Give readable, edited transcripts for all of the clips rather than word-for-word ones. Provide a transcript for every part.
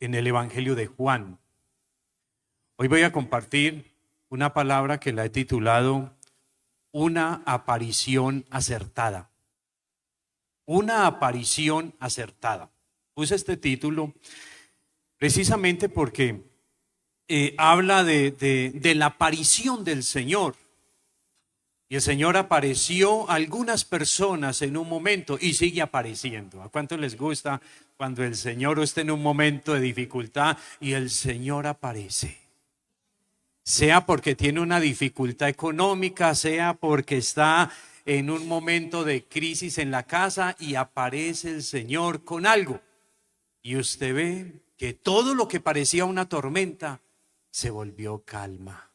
en el Evangelio de Juan. Hoy voy a compartir una palabra que la he titulado Una aparición acertada. Una aparición acertada. Puse este título precisamente porque habla de la aparición del Señor. Y el Señor apareció a algunas personas en un momento y sigue apareciendo. ¿A cuánto les gusta cuando el Señor está en un momento de dificultad y el Señor aparece? Sea porque tiene una dificultad económica, sea porque está en un momento de crisis en la casa y aparece el Señor con algo. Y usted ve que todo lo que parecía una tormenta se volvió calma.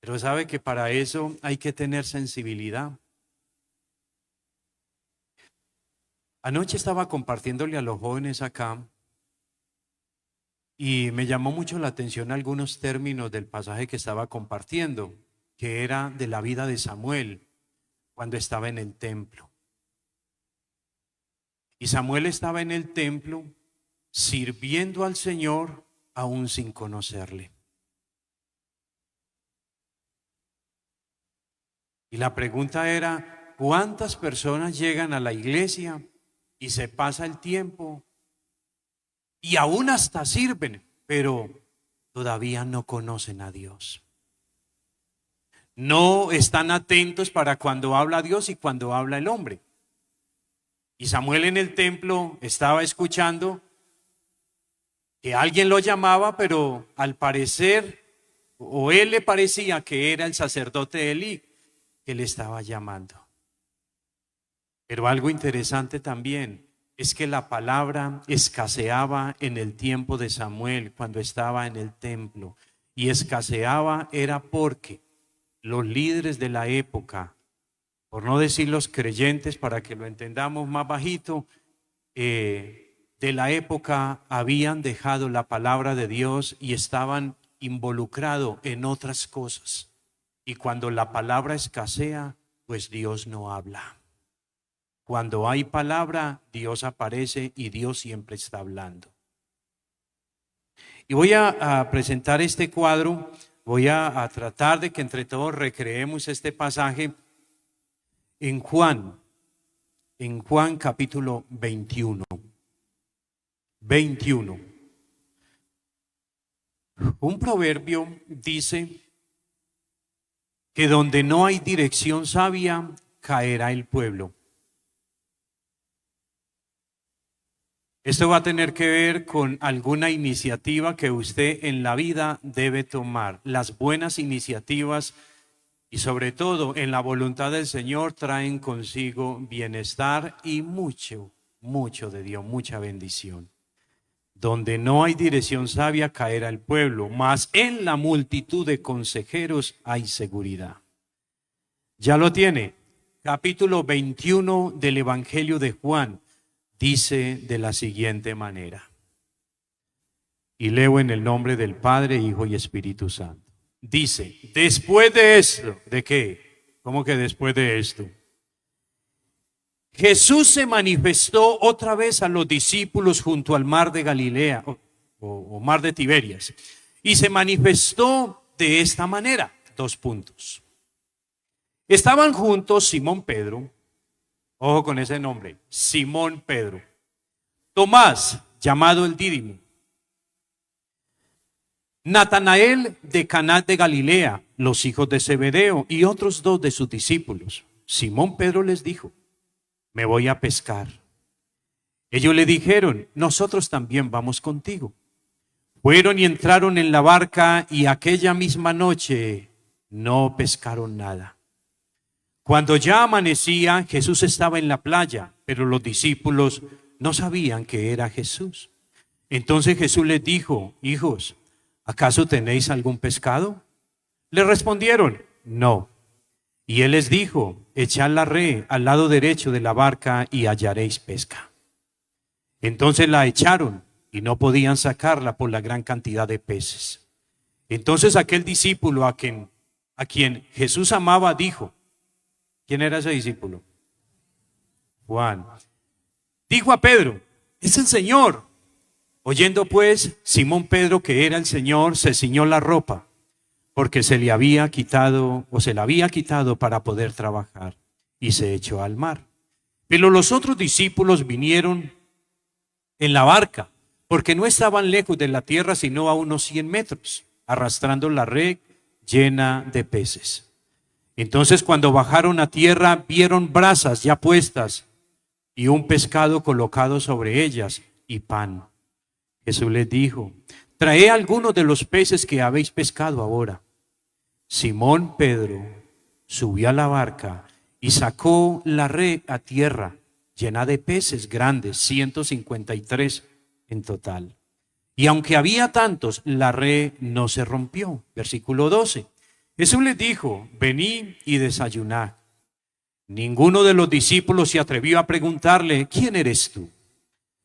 Pero sabe que para eso hay que tener sensibilidad. Anoche estaba compartiéndole a los jóvenes acá y me llamó mucho la atención algunos términos del pasaje que estaba compartiendo, que era de la vida de Samuel cuando estaba en el templo. Y Samuel estaba en el templo sirviendo al Señor aún sin conocerle. Y la pregunta era, ¿cuántas personas llegan a la iglesia y se pasa el tiempo y aún hasta sirven, pero todavía no conocen a Dios? No están atentos para cuando habla Dios y cuando habla el hombre. Y Samuel en el templo estaba escuchando que alguien lo llamaba, pero al parecer, o él le parecía que era el sacerdote Elí que le estaba llamando. Pero algo interesante también es que la palabra escaseaba en el tiempo de Samuel cuando estaba en el templo. Y escaseaba era porque los líderes de la época, por no decir los creyentes para que lo entendamos más bajito, de la época habían dejado la palabra de Dios y estaban involucrados en otras cosas. Y cuando la palabra escasea, pues Dios no habla. Cuando hay palabra, Dios aparece y Dios siempre está hablando. Y voy a presentar este cuadro, voy a tratar de que entre todos recreemos este pasaje en Juan capítulo 21. 21. Un proverbio dice que donde no hay dirección sabia, caerá el pueblo. Esto va a tener que ver con alguna iniciativa que usted en la vida debe tomar. Las buenas iniciativas y sobre todo en la voluntad del Señor traen consigo bienestar y mucho de Dios, mucha bendición. Donde no hay dirección sabia caerá el pueblo, mas en la multitud de consejeros hay seguridad. Ya lo tiene. Capítulo 21 del Evangelio de Juan dice de la siguiente manera. Y leo en el nombre del Padre, Hijo y Espíritu Santo. Dice, después de esto, ¿de qué? ¿Cómo que después de esto? Jesús se manifestó otra vez a los discípulos junto al mar de Galilea o mar de Tiberias. Y se manifestó de esta manera. 2 puntos. Estaban juntos Simón Pedro, ojo con ese nombre, Simón Pedro, Tomás, llamado el Dídimo, Natanael de Caná de Galilea, los hijos de Zebedeo y otros 2 de sus discípulos. Simón Pedro les dijo, me voy a pescar. Ellos le dijeron, nosotros también vamos contigo. Fueron y entraron en la barca y aquella misma noche no pescaron nada. Cuando ya amanecía, Jesús estaba en la playa, pero los discípulos no sabían que era Jesús. Entonces Jesús les dijo, hijos, ¿acaso tenéis algún pescado? Le respondieron, no. Y él les dijo, echad la red al lado derecho de la barca y hallaréis pesca. Entonces la echaron y no podían sacarla por la gran cantidad de peces. Entonces aquel discípulo a quien Jesús amaba dijo, ¿quién era ese discípulo? Juan. Dijo a Pedro, es el Señor. Oyendo pues Simón Pedro que era el Señor, se ciñó la ropa, porque se le había quitado o se la había quitado para poder trabajar, y se echó al mar. Pero los otros discípulos vinieron en la barca, porque no estaban lejos de la tierra, sino a unos 100 metros, arrastrando la red llena de peces. Entonces cuando bajaron a tierra, vieron brasas ya puestas y un pescado colocado sobre ellas y pan. Jesús les dijo: traed algunos de los peces que habéis pescado ahora. Simón Pedro subió a la barca y sacó la red a tierra, llena de peces grandes, 153 en total. Y aunque había tantos, la red no se rompió. Versículo 12. Jesús les dijo: venid y desayunad. Ninguno de los discípulos se atrevió a preguntarle: ¿quién eres tú?,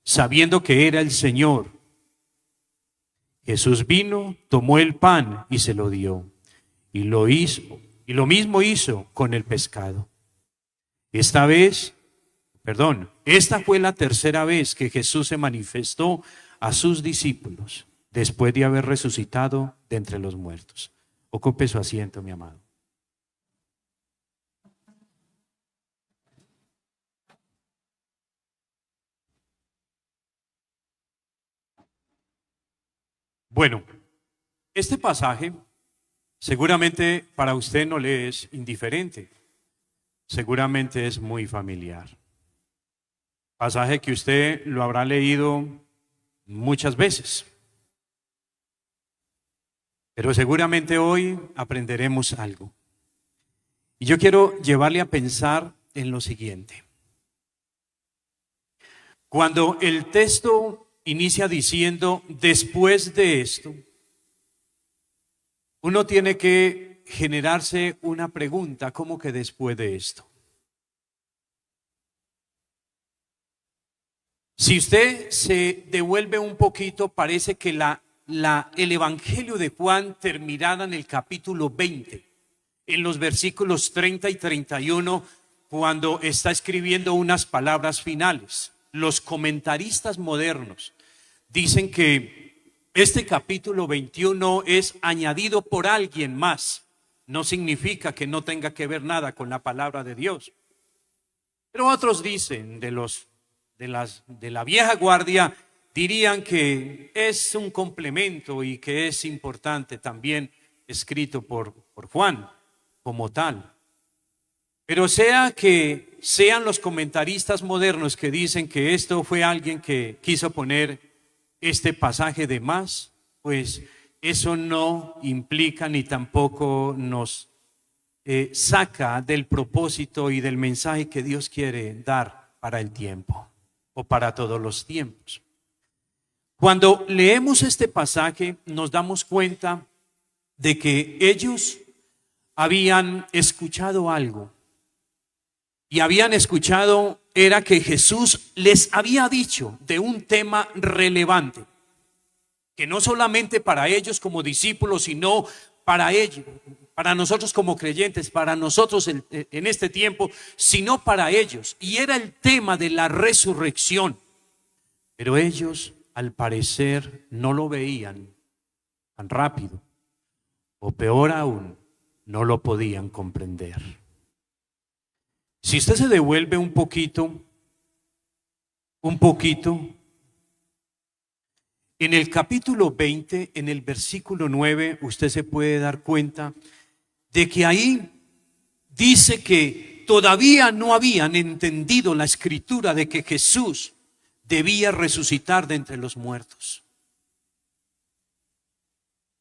sabiendo que era el Señor. Jesús vino, tomó el pan y se lo dio. Y lo mismo hizo con el pescado. Esta fue la tercera vez que Jesús se manifestó a sus discípulos después de haber resucitado de entre los muertos. Ocupe su asiento, mi amado. Bueno, este pasaje seguramente para usted no le es indiferente, seguramente es muy familiar. Pasaje que usted lo habrá leído muchas veces. Pero seguramente hoy aprenderemos algo. Y yo quiero llevarle a pensar en lo siguiente. Cuando el texto inicia diciendo después de esto, uno tiene que generarse una pregunta: ¿cómo que después de esto? Si usted se devuelve un poquito, parece que el Evangelio de Juan terminará en el capítulo 20, en los versículos 30 y 31, cuando está escribiendo unas palabras finales. Los comentaristas modernos dicen que este capítulo 21 es añadido por alguien más. No significa que no tenga que ver nada con la palabra de Dios. Pero otros dicen, de la vieja guardia, dirían que es un complemento y que es importante también escrito por Juan como tal. Pero sea que sean los comentaristas modernos que dicen que esto fue alguien que quiso poner este pasaje de más, pues eso no implica ni tampoco nos saca del propósito y del mensaje que Dios quiere dar para el tiempo o para todos los tiempos. Cuando leemos este pasaje nos damos cuenta de que ellos habían escuchado algo. Y habían escuchado era que Jesús les había dicho de un tema relevante, que no solamente para ellos como discípulos, sino para ellos, para nosotros como creyentes, para nosotros en este tiempo, sino para ellos. Y era el tema de la resurrección. Pero ellos, al parecer, no lo veían tan rápido, o peor aún, no lo podían comprender. Si usted se devuelve un poquito, en el capítulo 20, en el versículo 9, usted se puede dar cuenta de que ahí dice que todavía no habían entendido la escritura de que Jesús debía resucitar de entre los muertos.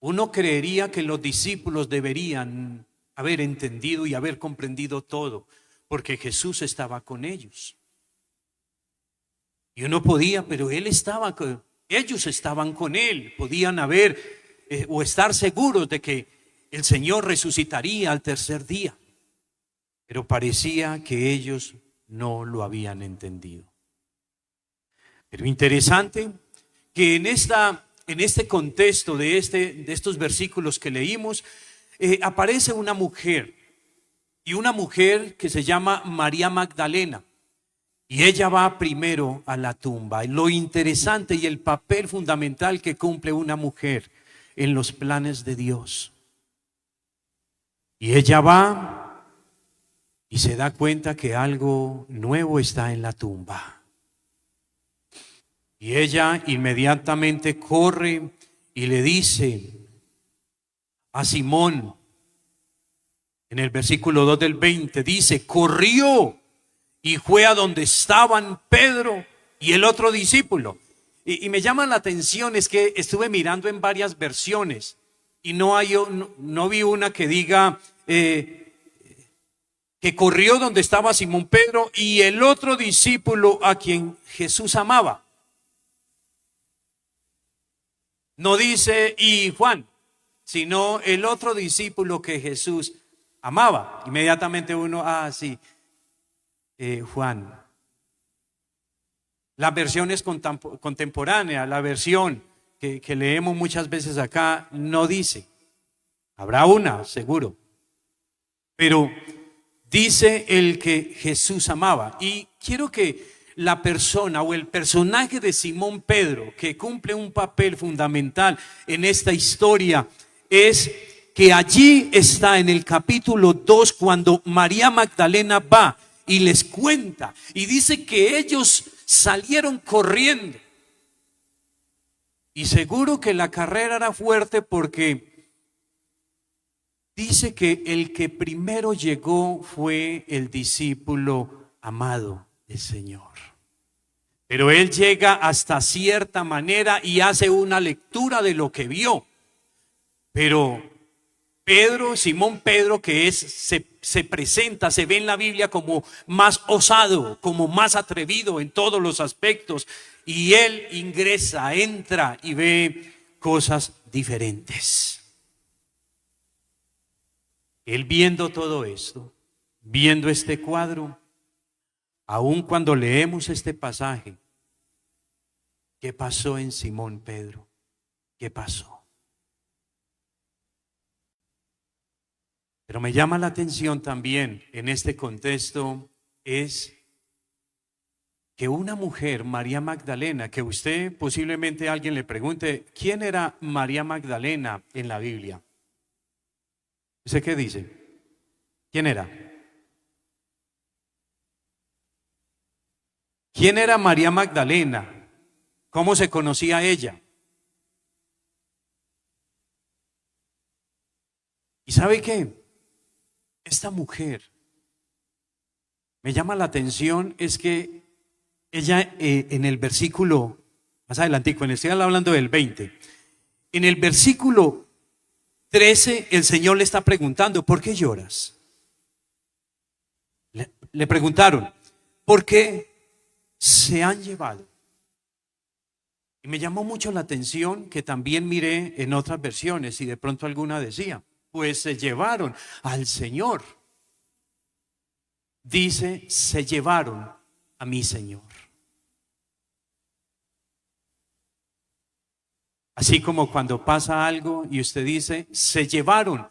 Uno creería que los discípulos deberían haber entendido y haber comprendido todo, porque Jesús estaba con ellos. Y uno podía, pero ellos estaban con él, podían haber o estar seguros de que el Señor resucitaría al tercer día. Pero parecía que ellos no lo habían entendido. Pero interesante que en este contexto de estos versículos que leímos, aparece una mujer. Y una mujer que se llama María Magdalena, Y ella va primero a la tumba. Lo interesante y el papel fundamental que cumple una mujer en los planes de Dios. Y ella va y se da cuenta que algo nuevo está en la tumba. Y ella inmediatamente corre y le dice a Simón, en el versículo 2 del 20, dice, corrió y fue a donde estaban Pedro y el otro discípulo. Y me llama la atención, es que estuve mirando en varias versiones y no vi una que diga que corrió donde estaba Simón Pedro y el otro discípulo a quien Jesús amaba. No dice y Juan, sino el otro discípulo que Jesús amaba. Inmediatamente uno, sí, Juan. La versión es contemporánea, la versión que leemos muchas veces acá no dice. Habrá una, seguro. Pero dice el que Jesús amaba. Y quiero que la persona o el personaje de Simón Pedro, que cumple un papel fundamental en esta historia, es que allí está en el capítulo 2 cuando María Magdalena va y les cuenta y dice que ellos salieron corriendo. Y seguro que la carrera era fuerte porque dice que el que primero llegó fue el discípulo amado del Señor. Pero él llega hasta cierta manera y hace una lectura de lo que vio. Pero Simón Pedro, que se presenta, se ve en la Biblia como más osado, como más atrevido en todos los aspectos. Y él ingresa, entra y ve cosas diferentes. Él viendo todo esto, viendo este cuadro, aun cuando leemos este pasaje, ¿qué pasó en Simón Pedro? ¿Qué pasó? Pero me llama la atención también en este contexto es que una mujer, María Magdalena, que usted posiblemente alguien le pregunte, ¿quién era María Magdalena en la Biblia? ¿Usted qué dice? ¿Quién era? ¿Quién era María Magdalena? ¿Cómo se conocía ella? ¿Y sabe qué? Esta mujer me llama la atención es que ella en el versículo, más adelante, cuando estoy hablando del 20, en el versículo 13 el Señor le está preguntando, ¿por qué lloras? Le preguntaron, ¿por qué se han llevado? Y me llamó mucho la atención que también miré en otras versiones y de pronto alguna decía, pues se llevaron al Señor. Dice, se llevaron a mi Señor. Así como cuando pasa algo y usted dice, se llevaron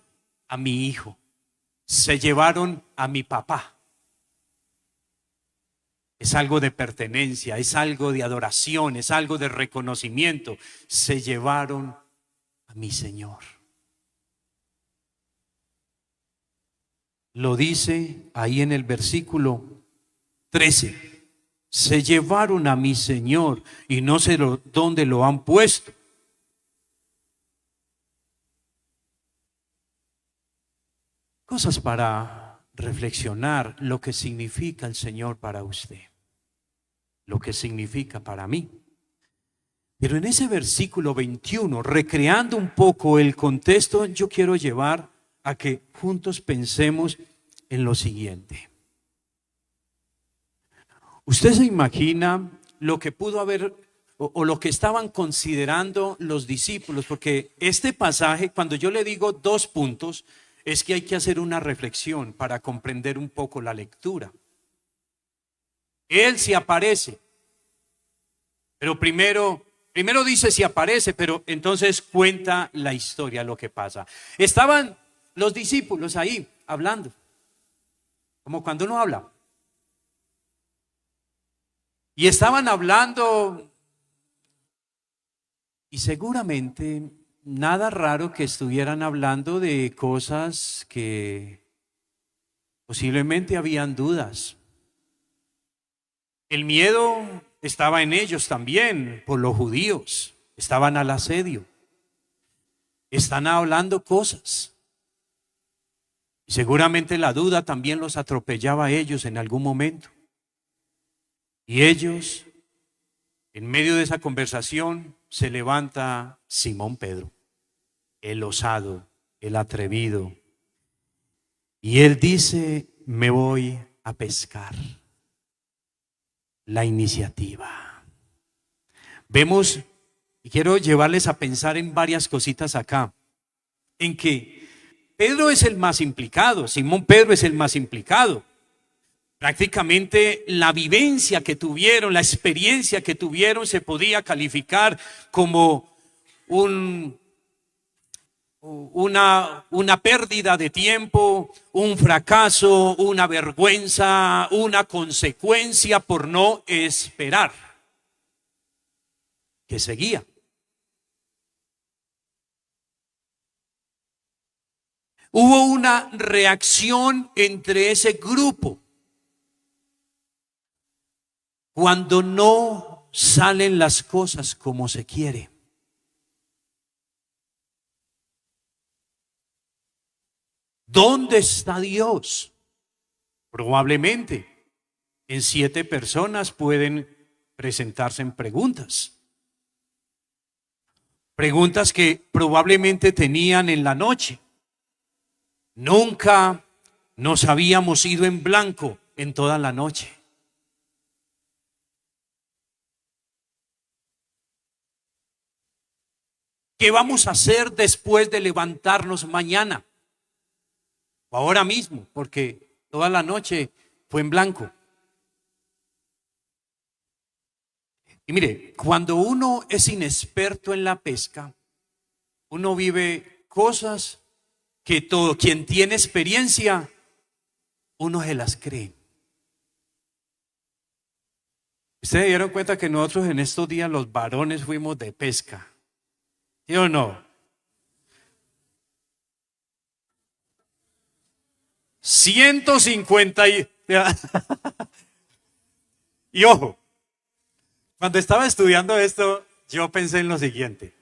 a mi hijo, se llevaron a mi papá. Es algo de pertenencia, es algo de adoración, es algo de reconocimiento. Se llevaron a mi Señor. Lo dice ahí en el versículo 13. Se llevaron a mi Señor y no sé dónde lo han puesto. Cosas para reflexionar lo que significa el Señor para usted, lo que significa para mí. Pero en ese versículo 21, recreando un poco el contexto, yo quiero llevar a que juntos pensemos en lo siguiente. ¿Usted se imagina lo que pudo haber o lo que estaban considerando los discípulos? Porque este pasaje, cuando yo le digo 2 puntos, es que hay que hacer una reflexión para comprender un poco la lectura. Él sí aparece, pero primero dice si aparece, pero entonces cuenta la historia, lo que pasa. Estaban los discípulos ahí hablando, como cuando uno habla. Y estaban hablando, y seguramente nada raro que estuvieran hablando de cosas que posiblemente habían dudas. El miedo estaba en ellos también por los judíos, estaban al asedio, están hablando cosas. Y seguramente la duda también los atropellaba a ellos en algún momento. Y ellos, en medio de esa conversación, se levanta Simón Pedro, el osado, el atrevido. Y él dice, me voy a pescar. La iniciativa. Vemos, y quiero llevarles a pensar en varias cositas acá, en que Pedro es el más implicado, Simón Pedro es el más implicado. Prácticamente la vivencia que tuvieron, la experiencia que tuvieron se podía calificar como una pérdida de tiempo, un fracaso, una vergüenza, una consecuencia por no esperar, que seguía. Hubo una reacción entre ese grupo cuando no salen las cosas como se quiere. ¿Dónde está Dios? Probablemente en 7 personas pueden presentarse en preguntas. Preguntas que probablemente tenían en la noche. Nunca nos habíamos ido en blanco en toda la noche. ¿Qué vamos a hacer después de levantarnos mañana? O ahora mismo, porque toda la noche fue en blanco. Y mire, cuando uno es inexperto en la pesca, uno vive cosas que todo quien tiene experiencia, uno se las cree. Ustedes dieron cuenta que nosotros en estos días los varones fuimos de pesca, ¿sí o no? 150 y ojo, cuando estaba estudiando esto, yo pensé en lo siguiente.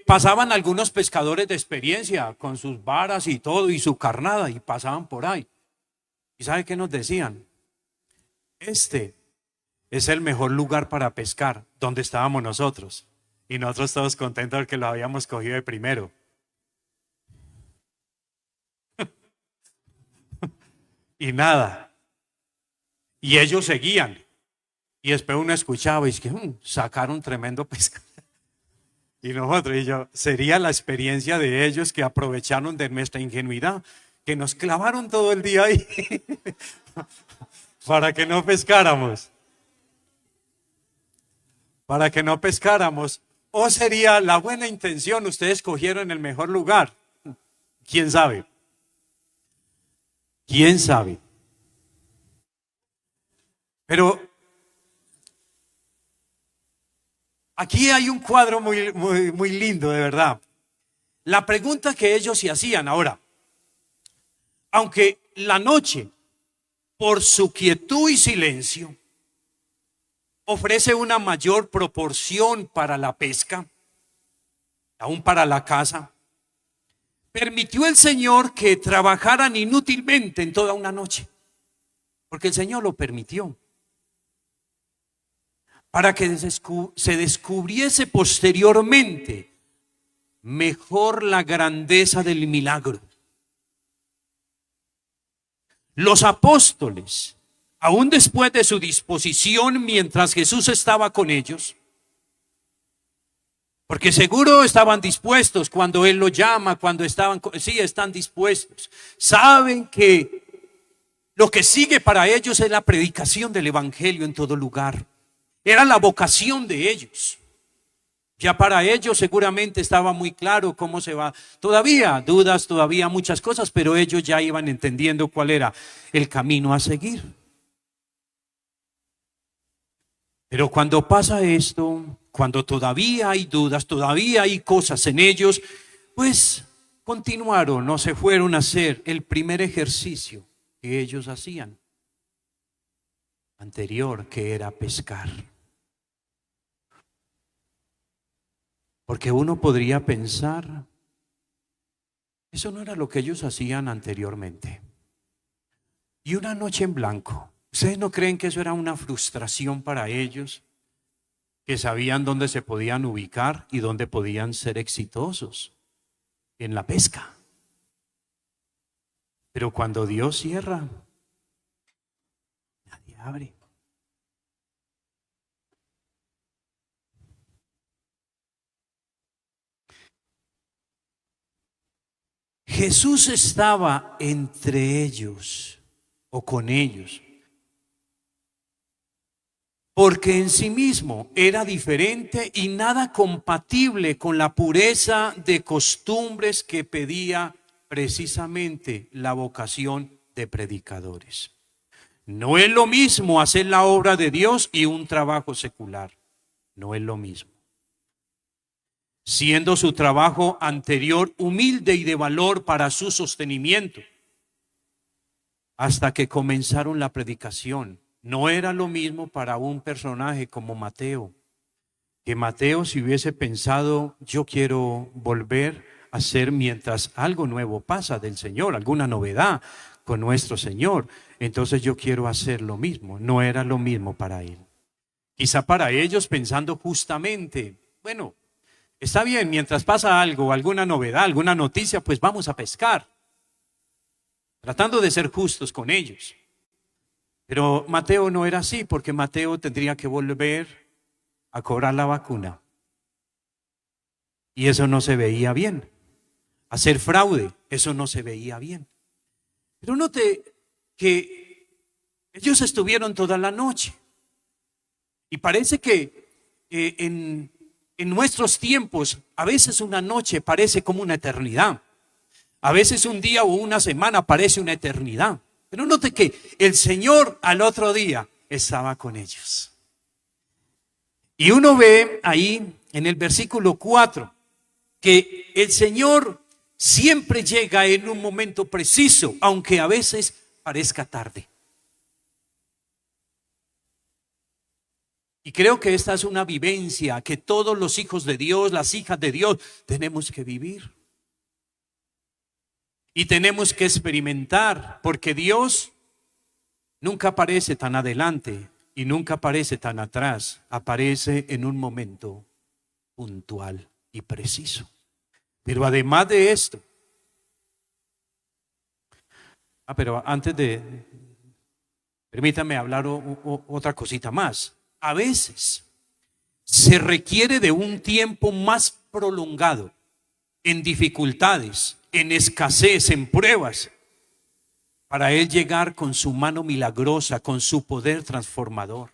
Pasaban algunos pescadores de experiencia con sus varas y todo y su carnada y pasaban por ahí. ¿Y sabe qué nos decían? Este es el mejor lugar para pescar, donde estábamos nosotros. Y nosotros todos contentos porque lo habíamos cogido de primero. Y nada. Y ellos seguían. Y después uno escuchaba y es que sacaron tremendo pescado. Y nosotros, y yo, sería la experiencia de ellos que aprovecharon de nuestra ingenuidad, que nos clavaron todo el día ahí para que no pescáramos. Para que no pescáramos. O sería la buena intención, ustedes cogieron el mejor lugar. ¿Quién sabe? ¿Quién sabe? Pero aquí hay un cuadro muy lindo, de verdad. La pregunta que ellos se hacían ahora, aunque la noche, por su quietud y silencio, ofrece una mayor proporción para la pesca, aún para la caza, permitió el Señor que trabajaran inútilmente en toda una noche, porque el Señor lo permitió, para que se descubriese posteriormente mejor la grandeza del milagro. Los apóstoles, aún después de su disposición mientras Jesús estaba con ellos, porque seguro estaban dispuestos cuando Él los llama, cuando sí están dispuestos, saben que lo que sigue para ellos es la predicación del evangelio en todo lugar. Era la vocación de ellos. Ya para ellos seguramente estaba muy claro cómo se va. Todavía dudas, todavía muchas cosas, pero ellos ya iban entendiendo cuál era el camino a seguir. Pero cuando pasa esto, cuando todavía hay dudas, todavía hay cosas en ellos, pues continuaron, no se fueron a hacer el primer ejercicio que ellos hacían anterior, que era pescar. Porque uno podría pensar, eso no era lo que ellos hacían anteriormente. Y una noche en blanco. ¿Ustedes no creen que eso era una frustración para ellos? Que sabían dónde se podían ubicar y dónde podían ser exitosos en la pesca. Pero cuando Dios cierra, nadie abre. Jesús estaba entre ellos o con ellos, porque en sí mismo era diferente y nada compatible con la pureza de costumbres que pedía precisamente la vocación de predicadores. No es lo mismo hacer la obra de Dios y un trabajo secular. No es lo mismo. Siendo su trabajo anterior humilde y de valor para su sostenimiento, hasta que comenzaron la predicación. No era lo mismo para un personaje como Mateo, que Mateo, si hubiese pensado, yo quiero volver a ser mientras algo nuevo pasa del Señor, alguna novedad con nuestro Señor, entonces yo quiero hacer lo mismo. No era lo mismo para él. Quizá para ellos pensando justamente, bueno, está bien, mientras pasa algo, alguna novedad, alguna noticia, pues vamos a pescar, tratando de ser justos con ellos. Pero Mateo no era así, porque Mateo tendría que volver a cobrar la vacuna. Y eso no se veía bien. Hacer fraude, eso no se veía bien. Pero note que ellos estuvieron toda la noche. Y parece que en nuestros tiempos, a veces una noche parece como una eternidad. A veces un día o una semana parece una eternidad. Pero note que el Señor al otro día estaba con ellos. Y uno ve ahí en el versículo 4 que el Señor siempre llega en un momento preciso, aunque a veces parezca tarde. Y creo que esta es una vivencia que todos los hijos de Dios, las hijas de Dios, tenemos que vivir. Y tenemos que experimentar, porque Dios nunca aparece tan adelante y nunca aparece tan atrás. Aparece en un momento puntual y preciso. Pero además de esto, pero antes de, permítame hablar otra cosita más. A veces se requiere de un tiempo más prolongado en dificultades, en escasez, en pruebas, para Él llegar con su mano milagrosa, con su poder transformador.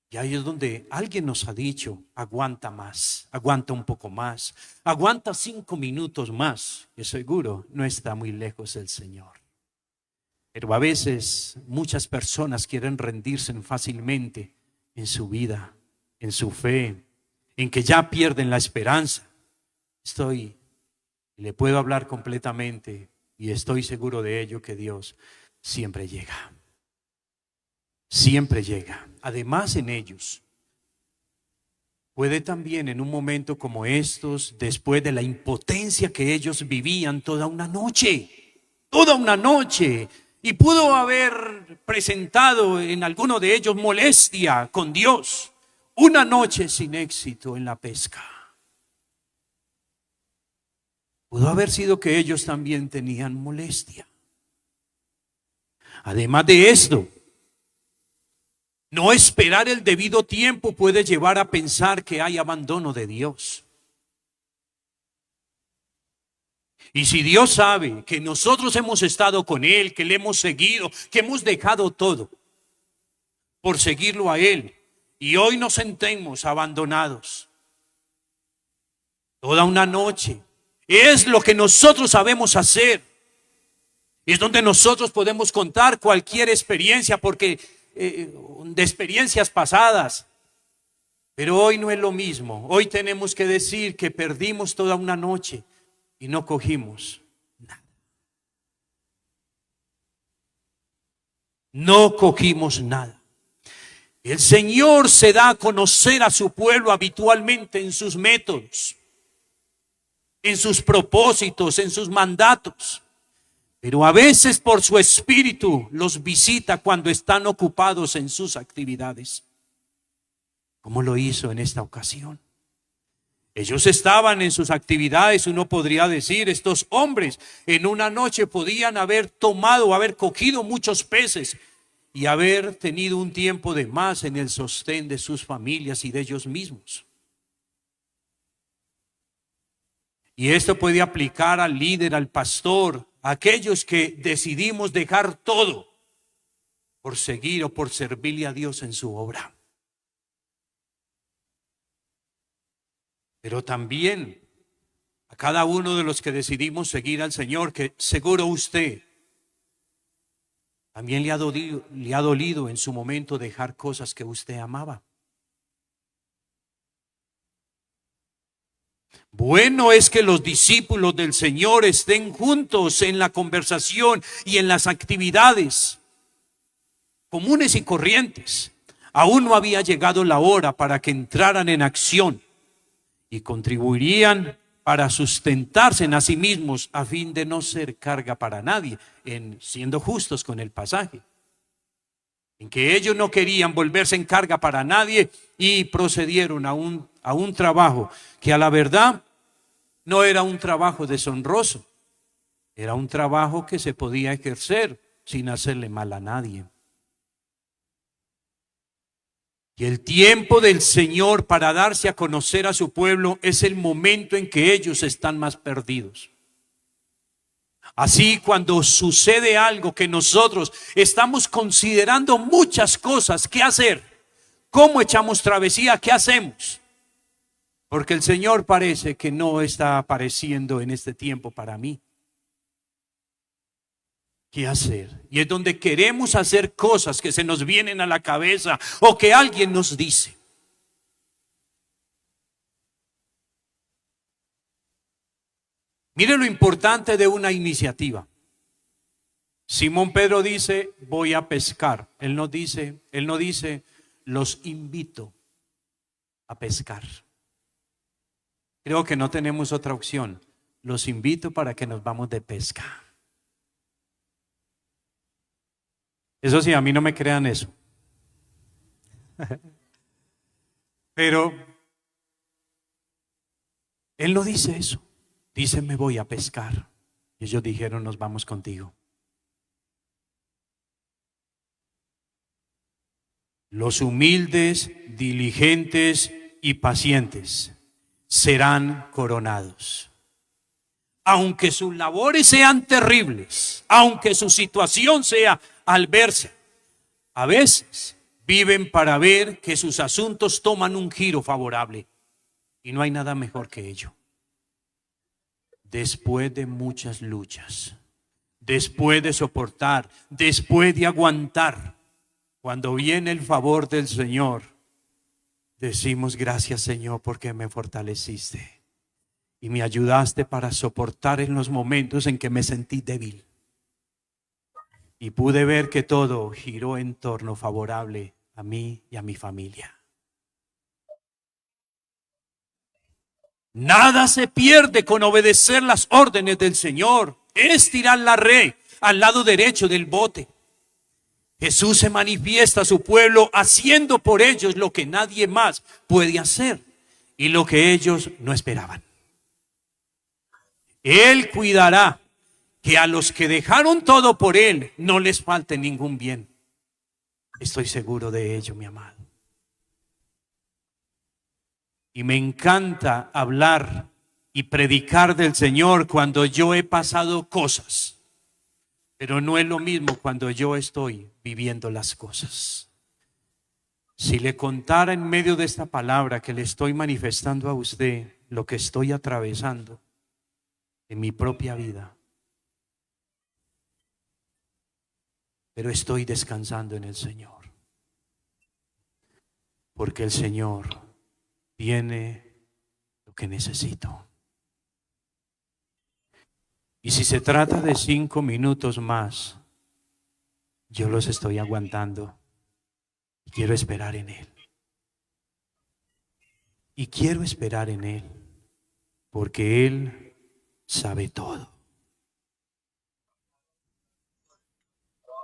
Y ahí es donde alguien nos ha dicho, aguanta más, aguanta un poco más, aguanta 5 minutos más. Y seguro no está muy lejos el Señor. Pero a veces muchas personas quieren rendirse fácilmente en su vida, en su fe, en que ya pierden la esperanza. Le puedo hablar completamente y estoy seguro de ello, que Dios siempre llega. Siempre llega. Además, en ellos puede también, en un momento como estos, después de la impotencia que ellos vivían toda una noche, y pudo haber presentado en alguno de ellos molestia con Dios, una noche sin éxito en la pesca. Pudo haber sido que ellos también tenían molestia. Además de esto, no esperar el debido tiempo puede llevar a pensar que hay abandono de Dios. Y si Dios sabe que nosotros hemos estado con Él, que le hemos seguido, que hemos dejado todo por seguirlo a Él, y hoy nos sentemos abandonados toda una noche, es lo que nosotros sabemos hacer. Es donde nosotros podemos contar cualquier experiencia, porque de experiencias pasadas. Pero hoy no es lo mismo. Hoy tenemos que decir que perdimos toda una noche y no cogimos nada. No cogimos nada. El Señor se da a conocer a su pueblo habitualmente en sus métodos, en sus propósitos, en sus mandatos. Pero a veces por su espíritu los visita cuando están ocupados en sus actividades, como lo hizo en esta ocasión. Ellos estaban en sus actividades. Uno podría decir, estos hombres en una noche podían haber tomado, haber cogido muchos peces y haber tenido un tiempo de más en el sostén de sus familias y de ellos mismos. Y esto puede aplicar al líder, al pastor, a aquellos que decidimos dejar todo por seguir o por servirle a Dios en su obra. Pero también a cada uno de los que decidimos seguir al Señor, que seguro usted también le ha dolido en su momento dejar cosas que usted amaba. Bueno es que los discípulos del Señor estén juntos en la conversación y en las actividades comunes y corrientes. Aún no había llegado la hora para que entraran en acción y contribuirían para sustentarse a sí mismos a fin de no ser carga para nadie, siendo justos con el pasaje, en que ellos no querían volverse en carga para nadie y procedieron a un trabajo que a la verdad no era un trabajo deshonroso, era un trabajo que se podía ejercer sin hacerle mal a nadie. Y el tiempo del Señor para darse a conocer a su pueblo es el momento en que ellos están más perdidos. Así, cuando sucede algo que nosotros estamos considerando muchas cosas, ¿qué hacer? ¿Cómo echamos travesía? ¿Qué hacemos? Porque el Señor parece que no está apareciendo en este tiempo para mí. ¿Qué hacer? Y es donde queremos hacer cosas que se nos vienen a la cabeza o que alguien nos dice. Mire lo importante de una iniciativa. Simón Pedro dice, voy a pescar. Él no dice, los invito a pescar. Creo que no tenemos otra opción. Los invito para que nos vamos de pesca. Eso sí, a mí no me crean eso. Pero él no dice eso. Dice, me voy a pescar. Y ellos dijeron, nos vamos contigo. Los humildes, diligentes y pacientes serán coronados. Aunque sus labores sean terribles, aunque su situación sea adversa, a veces viven para ver que sus asuntos toman un giro favorable. Y no hay nada mejor que ello. Después de muchas luchas, después de soportar, después de aguantar, cuando viene el favor del Señor, decimos gracias, Señor, porque me fortaleciste y me ayudaste para soportar en los momentos en que me sentí débil. Y pude ver que todo giró en torno favorable a mí y a mi familia. Nada se pierde con obedecer las órdenes del Señor. Es tirar la red al lado derecho del bote. Jesús se manifiesta a su pueblo haciendo por ellos lo que nadie más puede hacer y lo que ellos no esperaban. Él cuidará que a los que dejaron todo por Él no les falte ningún bien. Estoy seguro de ello, mi amado. Y me encanta hablar y predicar del Señor cuando yo he pasado cosas. Pero no es lo mismo cuando yo estoy viviendo las cosas. Si le contara en medio de esta palabra que le estoy manifestando a usted lo que estoy atravesando en mi propia vida, pero estoy descansando en el Señor. porque el Señor tiene lo que necesito. Y si se trata de 5 minutos más, yo los estoy aguantando y quiero esperar en Él. Y quiero esperar en Él, porque Él sabe todo.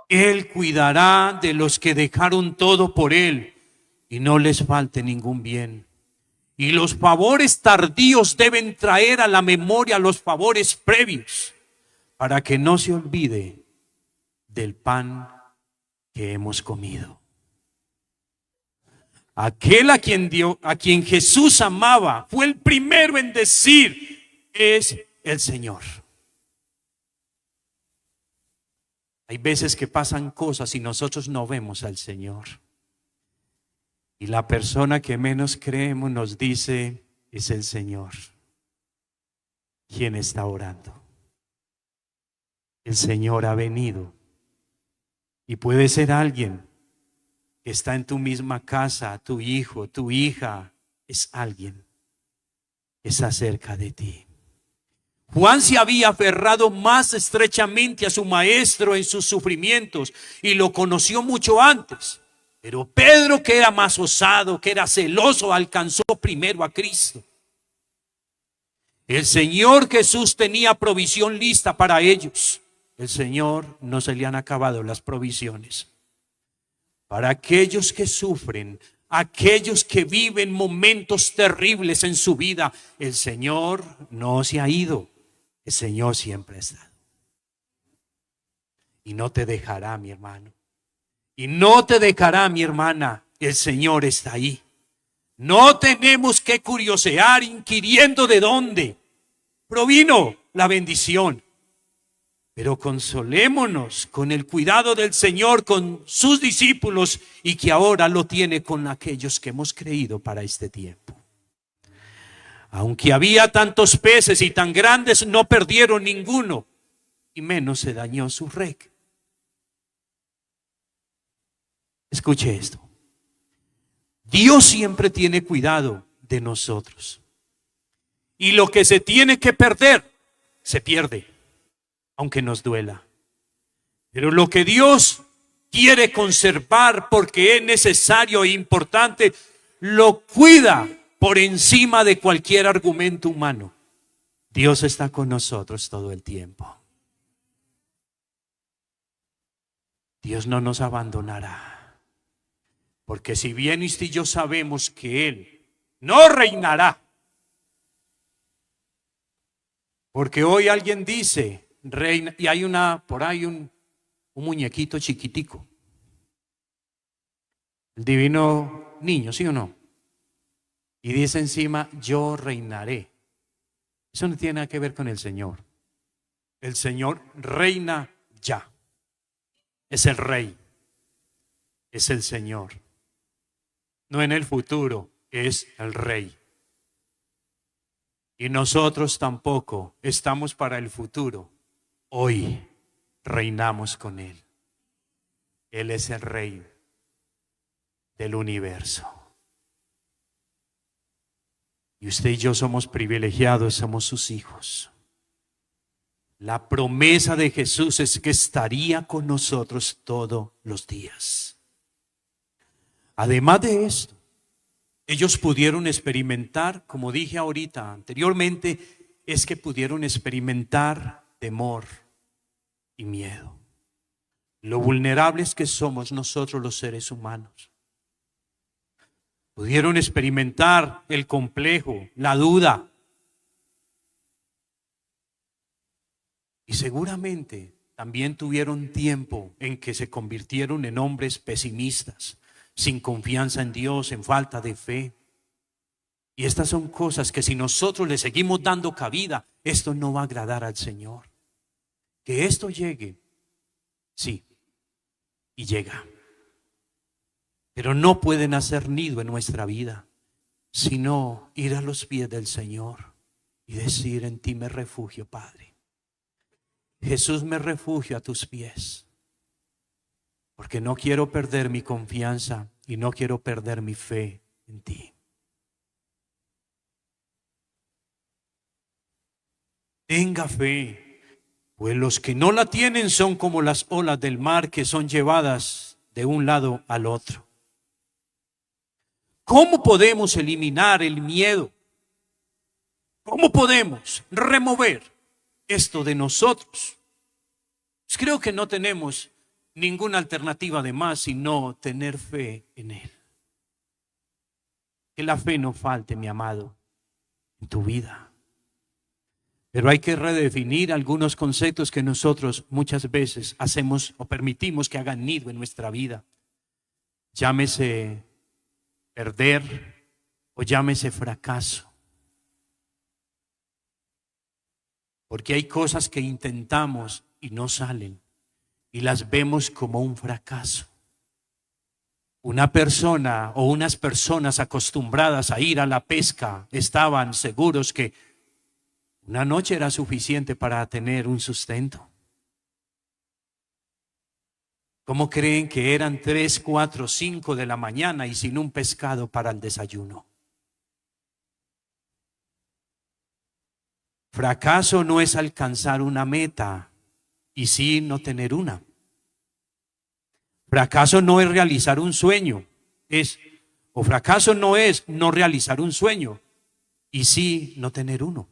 Él cuidará de los que dejaron todo por Él y no les falte ningún bien. Y los favores tardíos deben traer a la memoria los favores previos, para que no se olvide del pan que hemos comido. Aquel a quien Jesús amaba fue el primero en decir: es el Señor. Hay veces que pasan cosas y nosotros no vemos al Señor. Y la persona que menos creemos nos dice: es el Señor. ¿Quién está orando? El Señor ha venido. Y puede ser alguien que está en tu misma casa, tu hijo, tu hija, es alguien que está cerca de ti. Juan se había aferrado más estrechamente a su maestro en sus sufrimientos y lo conoció mucho antes. Pero Pedro, que era más osado, que era celoso, alcanzó primero a Cristo. El Señor Jesús tenía provisión lista para ellos. El Señor no se le han acabado las provisiones. Para aquellos que sufren, aquellos que viven momentos terribles en su vida, el Señor no se ha ido. El Señor siempre ha estado. Y no te dejará, mi hermano. Y no te dejará, mi hermana. El Señor está ahí. No tenemos que curiosear inquiriendo de dónde provino la bendición. Pero consolémonos con el cuidado del Señor con sus discípulos y que ahora lo tiene con aquellos que hemos creído para este tiempo. Aunque había tantos peces y tan grandes, no perdieron ninguno y menos se dañó su red. Escuche esto. Dios siempre tiene cuidado de nosotros. Y lo que se tiene que perder, se pierde, aunque nos duela. Pero lo que Dios quiere conservar porque es necesario e importante, lo cuida por encima de cualquier argumento humano. Dios está con nosotros todo el tiempo. Dios no nos abandonará. Porque si bien usted y yo sabemos que Él no reinará, porque hoy alguien dice reina, y hay por ahí un muñequito chiquitico, el divino niño, ¿sí o no? Y dice encima: yo reinaré. Eso no tiene nada que ver con el Señor. El Señor reina ya. Es el Rey. Es el Señor. No en el futuro, es el Rey. Y nosotros tampoco estamos para el futuro. Hoy reinamos con Él. Él es el Rey del universo. Y usted y yo somos privilegiados, somos sus hijos. La promesa de Jesús es que estaría con nosotros todos los días. Además de esto, ellos pudieron experimentar, como dije ahorita anteriormente, es que pudieron experimentar temor y miedo. Lo vulnerables que somos nosotros los seres humanos. Pudieron experimentar el complejo, la duda. Y seguramente también tuvieron tiempo en que se convirtieron en hombres pesimistas, sin confianza en Dios, en falta de fe. Y estas son cosas que si nosotros le seguimos dando cabida, esto no va a agradar al Señor. Que esto llegue, sí, y llega. Pero no pueden hacer nido en nuestra vida, sino ir a los pies del Señor y decir: en ti me refugio, Padre. Jesús, me refugio a tus pies. Porque no quiero perder mi confianza y no quiero perder mi fe en ti. Tenga fe, pues los que no la tienen son como las olas del mar que son llevadas de un lado al otro. ¿Cómo podemos eliminar el miedo? ¿Cómo podemos remover esto de nosotros? Pues creo que no tenemos ninguna alternativa de más sino tener fe en Él. Que la fe no falte, mi amado, en tu vida. Pero hay que redefinir algunos conceptos que nosotros muchas veces hacemos o permitimos que hagan nido en nuestra vida. Llámese perder o llámese fracaso. Porque hay cosas que intentamos y no salen y las vemos como un fracaso. Una persona o unas personas acostumbradas a ir a la pesca estaban seguros que una noche era suficiente para tener un sustento. ¿Cómo creen que eran 3, 4, 5 de la mañana y sin un pescado para el desayuno? Fracaso no es alcanzar una meta y sí no tener una. Fracaso no es realizar un sueño, fracaso no es no realizar un sueño y sí no tener uno.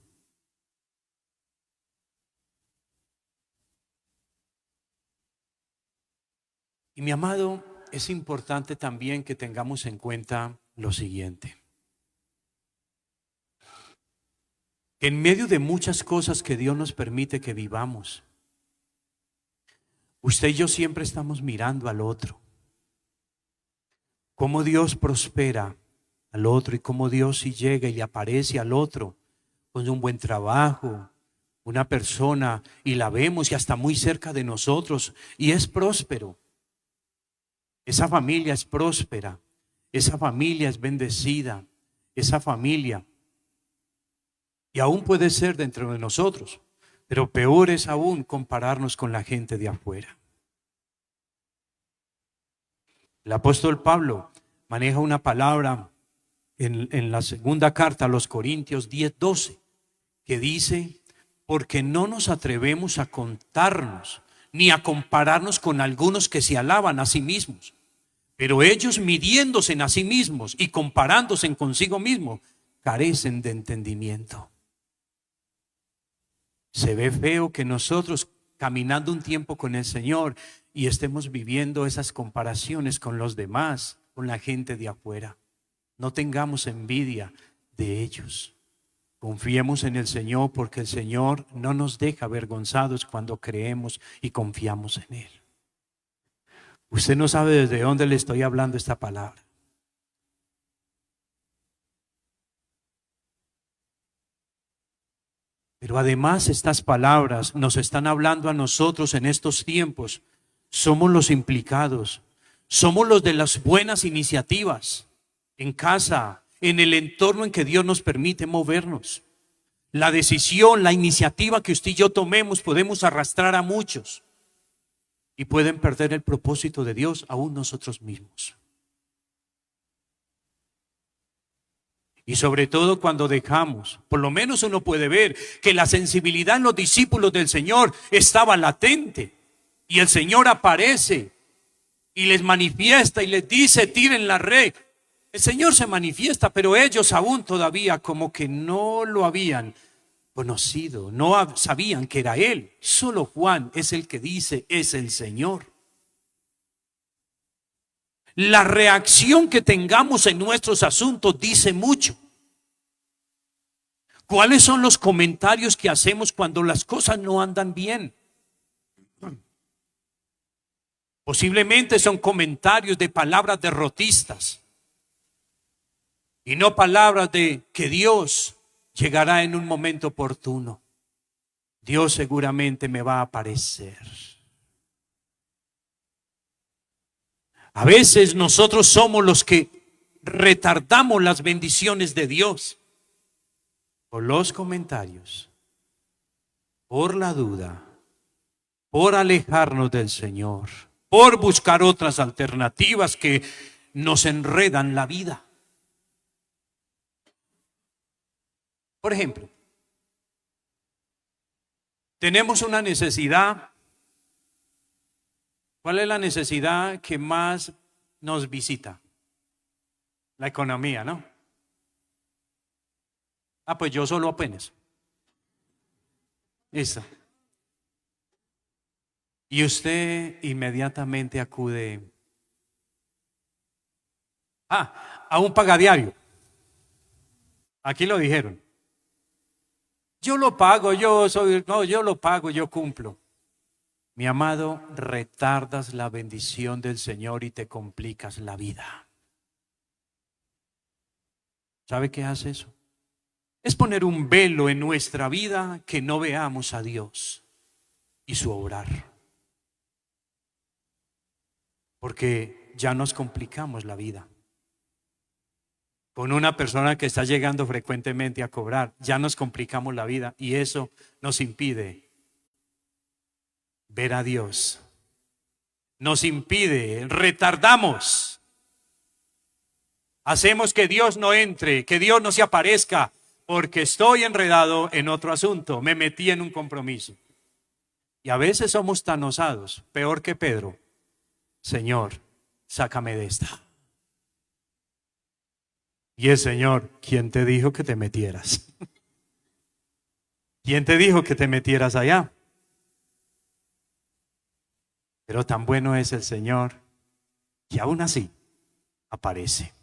Y mi amado, es importante también que tengamos en cuenta lo siguiente. Que en medio de muchas cosas que Dios nos permite que vivamos, usted y yo siempre estamos mirando al otro. Cómo Dios prospera al otro y cómo Dios sí llega y le aparece al otro con un buen trabajo, una persona, y la vemos y hasta muy cerca de nosotros y es próspero. Esa familia es próspera, esa familia es bendecida, esa familia, y aún puede ser dentro de nosotros, pero peor es aún compararnos con la gente de afuera. El apóstol Pablo maneja una palabra en la segunda carta a los Corintios 10:12, que dice, porque no nos atrevemos a contarnos ni a compararnos con algunos que se alaban a sí mismos. Pero ellos midiéndose en a sí mismos y comparándose en consigo mismos, carecen de entendimiento. Se ve feo que nosotros caminando un tiempo con el Señor y estemos viviendo esas comparaciones con los demás, con la gente de afuera. No tengamos envidia de ellos. Confiemos en el Señor porque el Señor no nos deja avergonzados cuando creemos y confiamos en Él. Usted no sabe desde dónde le estoy hablando esta palabra. Pero además estas palabras nos están hablando a nosotros en estos tiempos. Somos los implicados, somos los de las buenas iniciativas en casa, en el entorno en que Dios nos permite movernos. La decisión, la iniciativa que usted y yo tomemos podemos arrastrar a muchos. Y pueden perder el propósito de Dios aún nosotros mismos. Y sobre todo cuando dejamos, por lo menos uno puede ver que la sensibilidad en los discípulos del Señor estaba latente. Y el Señor aparece y les manifiesta y les dice, tiren la red. El Señor se manifiesta, pero ellos aún todavía como que no lo habían conocido, no sabían que era Él. Solo Juan es el que dice, es el Señor. La reacción que tengamos en nuestros asuntos dice mucho. ¿Cuáles son los comentarios que hacemos cuando las cosas no andan bien? Posiblemente son comentarios de palabras derrotistas y no palabras de que Dios llegará en un momento oportuno. Dios seguramente me va a aparecer. A veces nosotros somos los que retardamos las bendiciones de Dios por los comentarios, por la duda, por alejarnos del Señor, por buscar otras alternativas que nos enredan la vida. Por ejemplo, tenemos una necesidad. ¿Cuál es la necesidad que más nos visita? La economía, ¿no? Ah, pues yo solo apenas. Listo. Y usted inmediatamente acude a un pagadiario. Aquí lo dijeron. Yo lo pago, yo lo pago, yo cumplo. Mi amado, retardas la bendición del Señor y te complicas la vida. ¿Sabe qué hace eso? Es poner un velo en nuestra vida que no veamos a Dios y su obrar. Porque ya nos complicamos la vida. Con una persona que está llegando frecuentemente a cobrar, ya nos complicamos la vida y eso nos impide ver a Dios. Nos impide, retardamos. Hacemos que Dios no entre, que Dios no se aparezca, porque estoy enredado en otro asunto, me metí en un compromiso. Y a veces somos tan osados, peor que Pedro. Señor, sácame de esta. Y el Señor, ¿quién te dijo que te metieras? ¿Quién te dijo que te metieras allá? Pero tan bueno es el Señor que aún así aparece.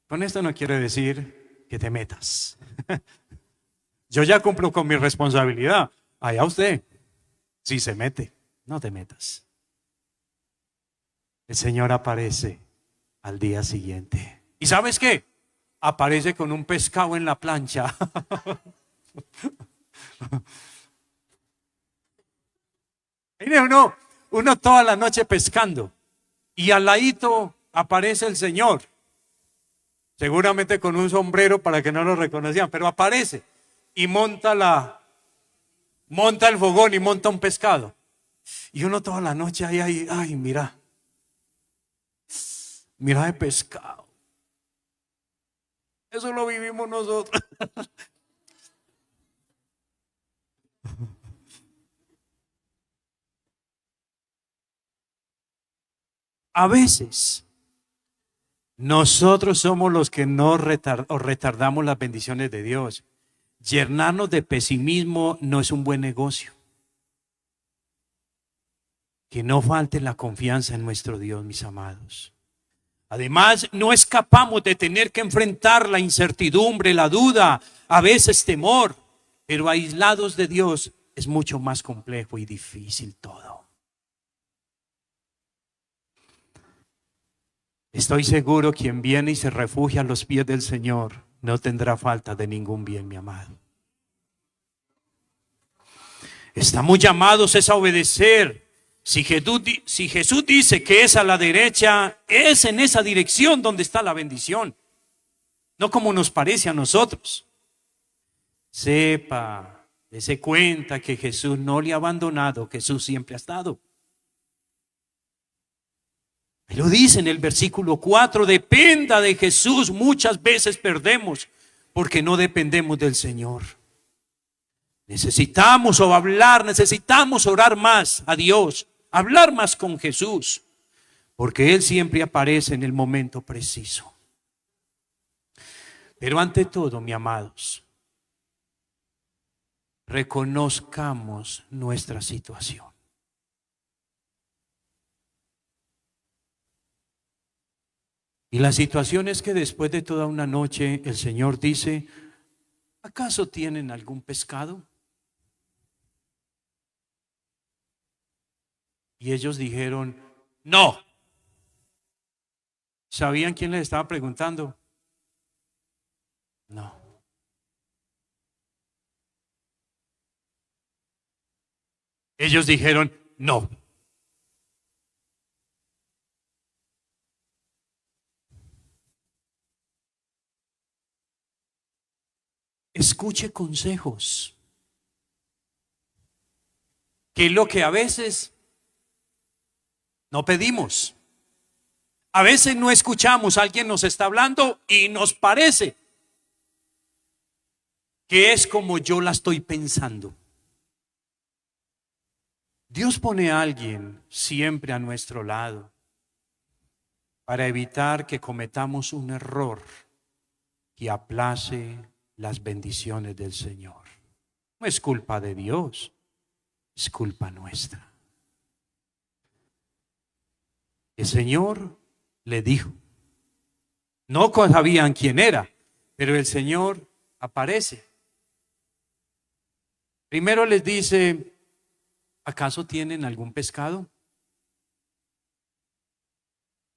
Con esto no quiero decir que te metas. Yo ya cumplo con mi responsabilidad. Allá usted, si se mete, no te metas. El Señor aparece al día siguiente. ¿Y sabes qué? Aparece con un pescado en la plancha. Mire, uno toda la noche pescando y al ladito aparece el Señor. Seguramente con un sombrero para que no lo reconocieran, pero aparece y monta el fogón y monta un pescado. Y uno toda la noche ahí, ay, mira de pescado. Eso lo vivimos nosotros. A veces nosotros somos los que no retardamos las bendiciones de Dios. Llenarnos de pesimismo no es un buen negocio. Que no falte la confianza en nuestro Dios, mis amados. Además, no escapamos de tener que enfrentar la incertidumbre, la duda, a veces temor, pero aislados de Dios es mucho más complejo y difícil todo. Estoy seguro quien viene y se refugia a los pies del Señor no tendrá falta de ningún bien, mi amado. Estamos llamados a obedecer. Si Jesús dice que es a la derecha, es en esa dirección donde está la bendición. No como nos parece a nosotros. Dese cuenta que Jesús no le ha abandonado, Jesús siempre ha estado. Pero dice en el versículo 4, dependa de Jesús. Muchas veces perdemos porque no dependemos del Señor. Necesitamos orar más a Dios, hablar más con Jesús, porque Él siempre aparece en el momento preciso. Pero ante todo, mis amados, reconozcamos nuestra situación. Y la situación es que después de toda una noche el Señor dice, ¿acaso tienen algún pescado? Y ellos dijeron, no. ¿Sabían quién les estaba preguntando? No. Ellos dijeron, no. Escuche consejos. Que es lo que a veces no pedimos. A veces no escuchamos, alguien nos está hablando y nos parece que es como yo la estoy pensando. Dios pone a alguien siempre a nuestro lado para evitar que cometamos un error que aplace las bendiciones del Señor. No es culpa de Dios, es culpa nuestra. El Señor le dijo, no sabían quién era, pero el Señor aparece. Primero les dice, ¿acaso tienen algún pescado?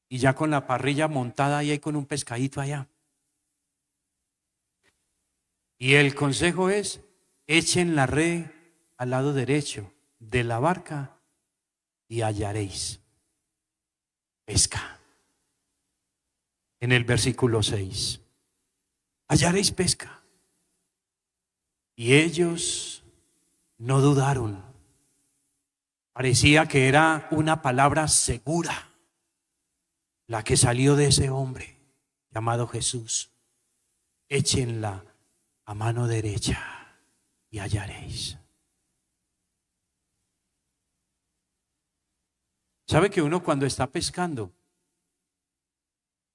Y ya con la parrilla montada ahí con un pescadito allá. Y el consejo es, echen la red al lado derecho de la barca y hallaréis pesca. En el versículo 6, hallaréis pesca. Y ellos no dudaron. Parecía que era una palabra segura la que salió de ese hombre llamado Jesús. Échenla a mano derecha y hallaréis. ¿Sabe que uno cuando está pescando,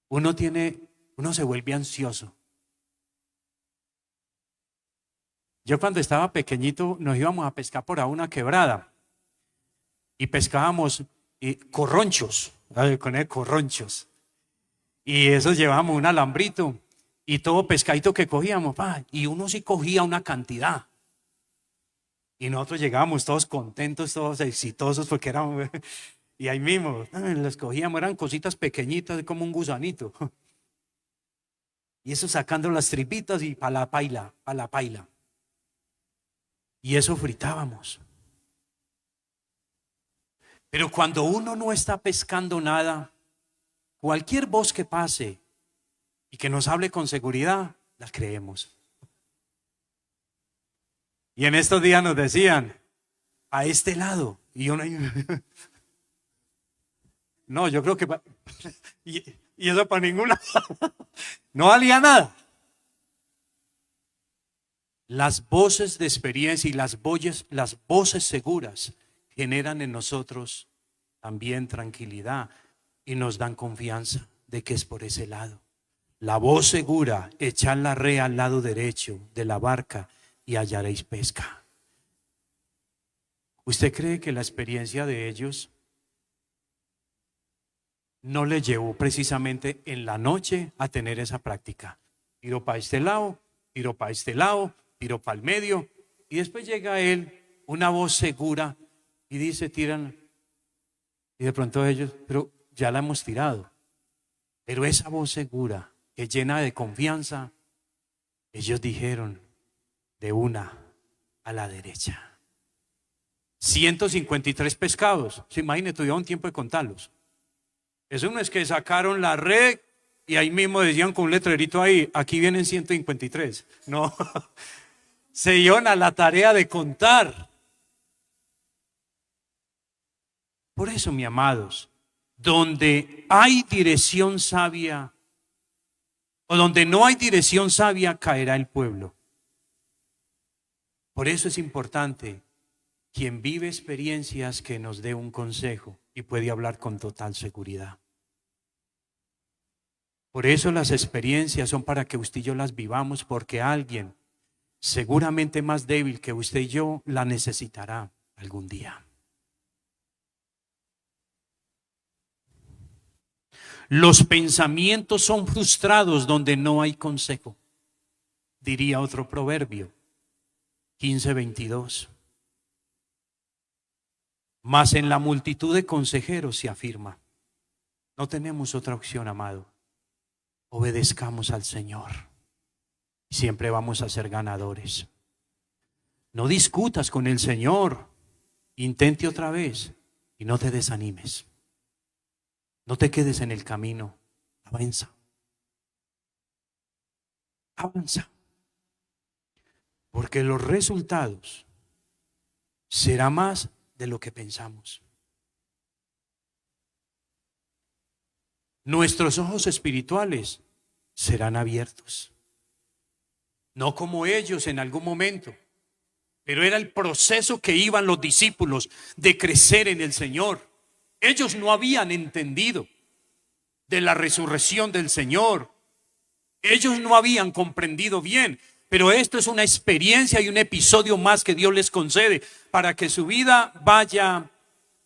uno se vuelve ansioso? Yo cuando estaba pequeñito nos íbamos a pescar por ahí una quebrada y pescábamos corronchos, con corronchos. Y esos llevábamos un alambrito y todo pescadito que cogíamos, y uno sí cogía una cantidad. Y nosotros llegábamos todos contentos, todos exitosos porque éramos, y ahí mismo los cogíamos, eran cositas pequeñitas como un gusanito. Y eso sacando las tripitas y para la paila. Y eso fritábamos. Pero cuando uno no está pescando nada, cualquier voz que pase y que nos hable con seguridad, la creemos. Y en estos días nos decían, a este lado. Y uno, no, yo creo que, y eso para ninguna, no valía nada. Las voces de experiencia y las voces seguras generan en nosotros también tranquilidad y nos dan confianza de que es por ese lado. La voz segura, echad la red al lado derecho de la barca y hallaréis pesca. ¿Usted cree que la experiencia de ellos no les llevó precisamente en la noche a tener esa práctica? Tiro para este lado, tiro para este lado, tiro para el medio, y después llega él, una voz segura, y dice, tiran, y de pronto ellos, pero ya la hemos tirado. Pero esa voz segura, que es llena de confianza, ellos dijeron, de una a la derecha. 153 pescados. Se imaginen, tuvieron un tiempo de contarlos. Eso no es que sacaron la red y ahí mismo decían con un letrerito ahí, aquí vienen 153. No, se dieron a la tarea de contar. Por eso, mis amados, donde hay dirección sabia, o donde no hay dirección sabia, caerá el pueblo. Por eso es importante quien vive experiencias que nos dé un consejo y puede hablar con total seguridad. Por eso las experiencias son para que usted y yo las vivamos, porque alguien seguramente más débil que usted y yo la necesitará algún día. Los pensamientos son frustrados donde no hay consejo, diría otro proverbio, 15:22. Mas en la multitud de consejeros se afirma. No tenemos otra opción, amado. Obedezcamos al Señor. Siempre vamos a ser ganadores. No discutas con el Señor. Intente otra vez y no te desanimes. No te quedes en el camino. Avanza. Avanza. Porque los resultados serán más de lo que pensamos. Nuestros ojos espirituales serán abiertos. no como ellos en algún momento, pero era el proceso que iban los discípulos de crecer en el Señor. Ellos no habían entendido de la resurrección del Señor. Ellos no habían comprendido bien, pero esto es una experiencia y un episodio más que Dios les concede para que su vida vaya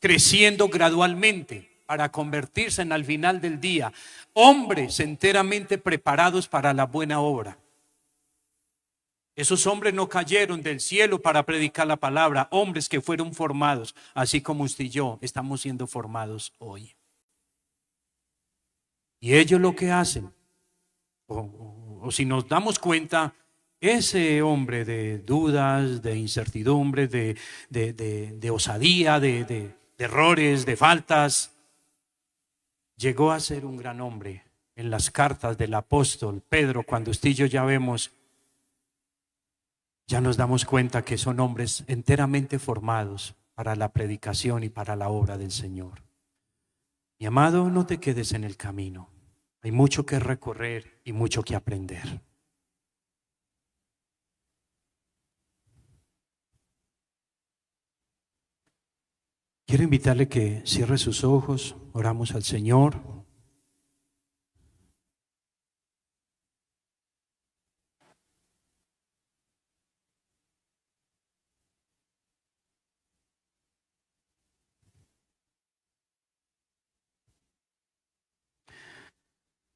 creciendo gradualmente, para convertirse en, al final del día, hombres enteramente preparados para la buena obra. Esos hombres no cayeron del cielo para predicar la palabra, hombres que fueron formados, así como usted y yo estamos siendo formados hoy. Y ellos lo que hacen, o si nos damos cuenta, ese hombre de dudas, de incertidumbre, de osadía, de errores, de faltas, llegó a ser un gran hombre. En las cartas del apóstol Pedro, cuando usted y yo ya vemos, ya nos damos cuenta que son hombres enteramente formados para la predicación y para la obra del Señor. Mi amado, no te quedes en el camino. Hay mucho que recorrer y mucho que aprender. Quiero invitarle que cierre sus ojos, oramos al Señor.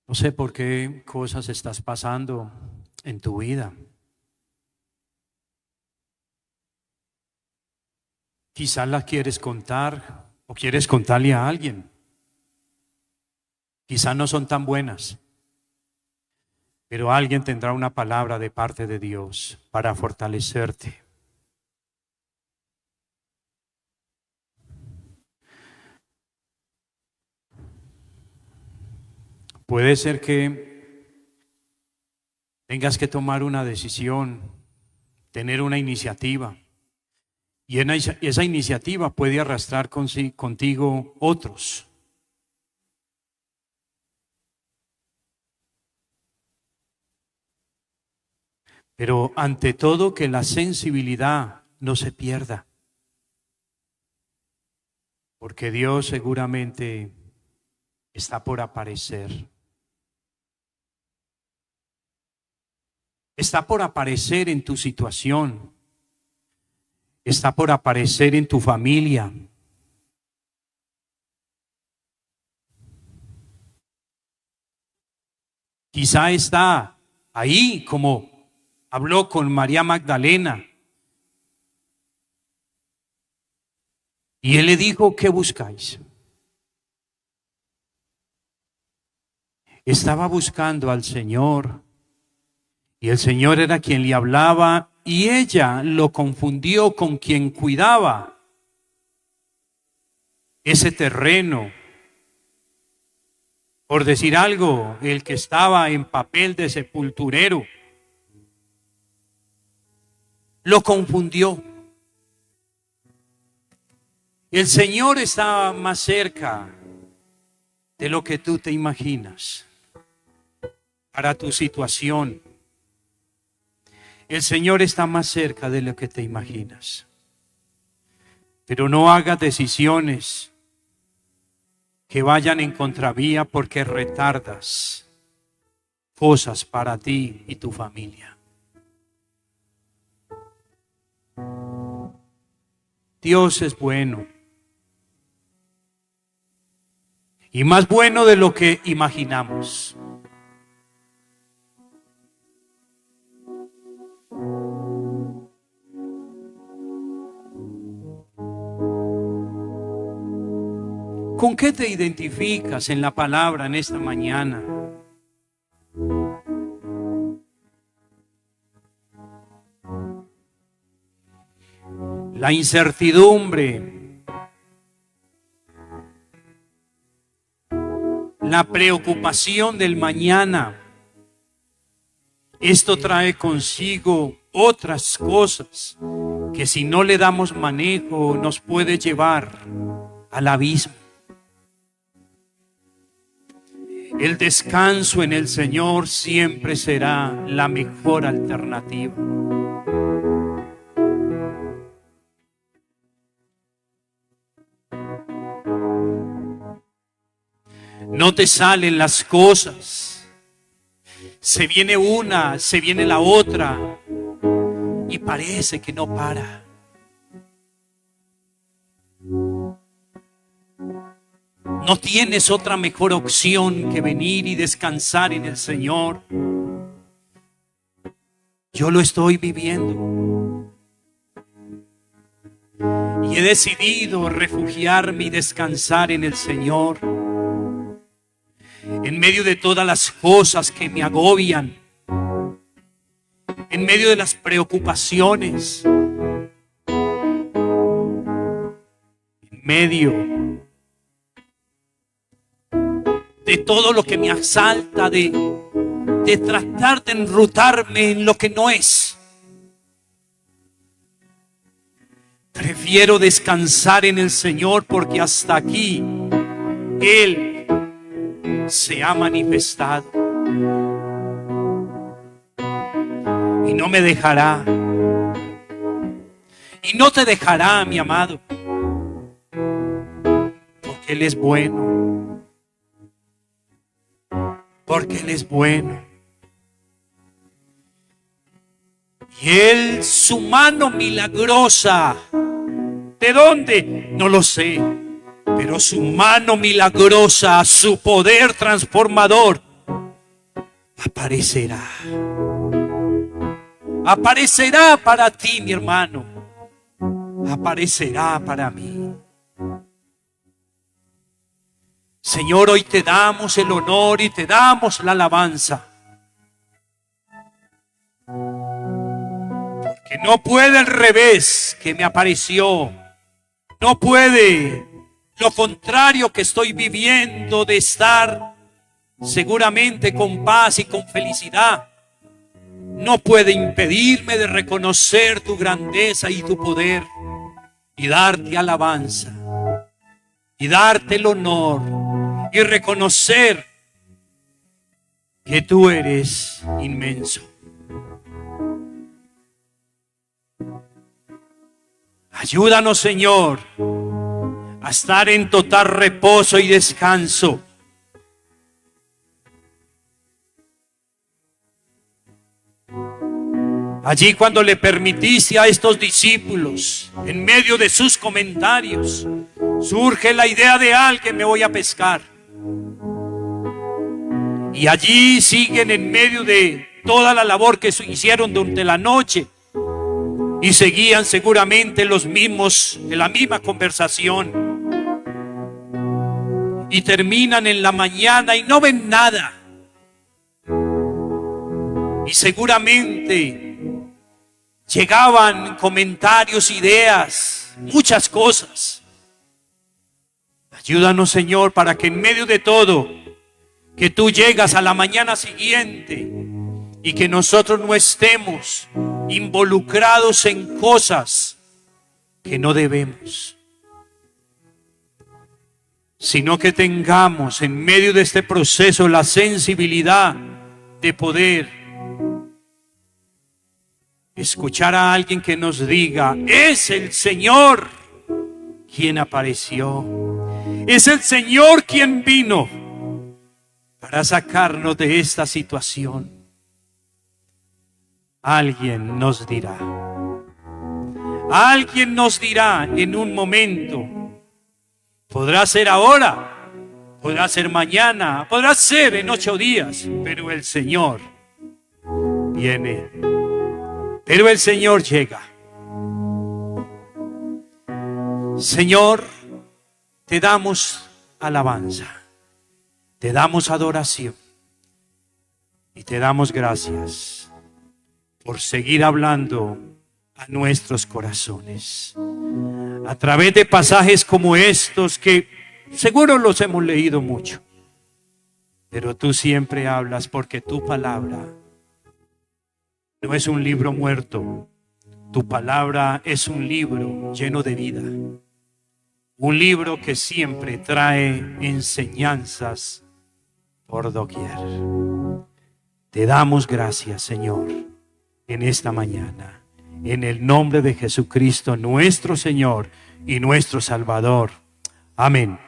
No sé por qué cosas estás pasando en tu vida. Quizás las quieres contar o quieres contarle a alguien. Quizás no son tan buenas, pero alguien tendrá una palabra de parte de Dios para fortalecerte. Puede ser que tengas que tomar una decisión, tener una iniciativa. Y esa iniciativa puede arrastrar contigo otros. Pero ante todo, que la sensibilidad no se pierda. Porque Dios seguramente está por aparecer. Está por aparecer en tu situación. Está por aparecer en tu familia. Quizá está ahí como habló con María Magdalena. Y él le dijo, ¿qué buscáis? Estaba buscando al Señor. Y el Señor era quien le hablaba y ella lo confundió con quien cuidaba ese terreno. Por decir algo, el que estaba en papel de sepulturero. Lo confundió. El Señor está más cerca de lo que tú te imaginas para tu situación. El Señor está más cerca de lo que te imaginas. Pero no hagas decisiones que vayan en contravía porque retardas cosas para ti y tu familia. Dios es bueno. Y más bueno de lo que imaginamos. ¿Con qué te identificas en la palabra en esta mañana? La incertidumbre, la preocupación del mañana. Esto trae consigo otras cosas que si no le damos manejo nos puede llevar al abismo. El descanso en el Señor siempre será la mejor alternativa. No te salen las cosas. Se viene una, se viene la otra y parece que no para. No tienes otra mejor opción que venir y descansar en el Señor. Yo lo estoy viviendo. Y he decidido refugiarme y descansar en el Señor. En medio de todas las cosas que me agobian. En medio de las preocupaciones. En medio de todo lo que me asalta, de tratar de enrutarme en lo que no es. Prefiero descansar en el Señor porque hasta aquí Él se ha manifestado. Y no me dejará. Y no te dejará, mi amado. Porque Él es bueno. Porque Él es bueno. Y Él, su mano milagrosa, ¿de dónde? No lo sé. Pero su mano milagrosa, su poder transformador, aparecerá. Aparecerá para ti, mi hermano. Aparecerá para mí. Señor, hoy te damos el honor y te damos la alabanza. Porque no puede el revés que me apareció. No puede lo contrario que estoy viviendo de estar seguramente con paz y con felicidad. No puede impedirme de reconocer tu grandeza y tu poder y darte alabanza y darte el honor y reconocer que tú eres inmenso. Ayúdanos, Señor, a estar en total reposo y descanso. Allí cuando le permitiste a estos discípulos, en medio de sus comentarios, surge la idea de alguien, me voy a pescar. Y allí siguen en medio de toda la labor que hicieron durante la noche. Y seguían seguramente los mismos, en la misma conversación. Y terminan en la mañana y no ven nada. Y seguramente llegaban comentarios, ideas, muchas cosas. Ayúdanos, Señor, para que en medio de todo, que tú llegas a la mañana siguiente y que nosotros no estemos involucrados en cosas que no debemos, sino que tengamos en medio de este proceso la sensibilidad de poder escuchar a alguien que nos diga: es el Señor quien apareció, es el Señor quien vino para sacarnos de esta situación. Alguien nos dirá en un momento. Podrá ser ahora, podrá ser mañana, podrá ser en 8 días, pero el Señor viene, pero el Señor llega. Señor, te damos alabanza, te damos adoración y te damos gracias por seguir hablando a nuestros corazones a través de pasajes como estos que seguro los hemos leído mucho, pero tú siempre hablas, porque tu palabra no es un libro muerto. Tu palabra es un libro lleno de vida, un libro que siempre trae enseñanzas por doquier. Te damos gracias, Señor, en esta mañana, en el nombre de Jesucristo, nuestro Señor y nuestro Salvador. Amén.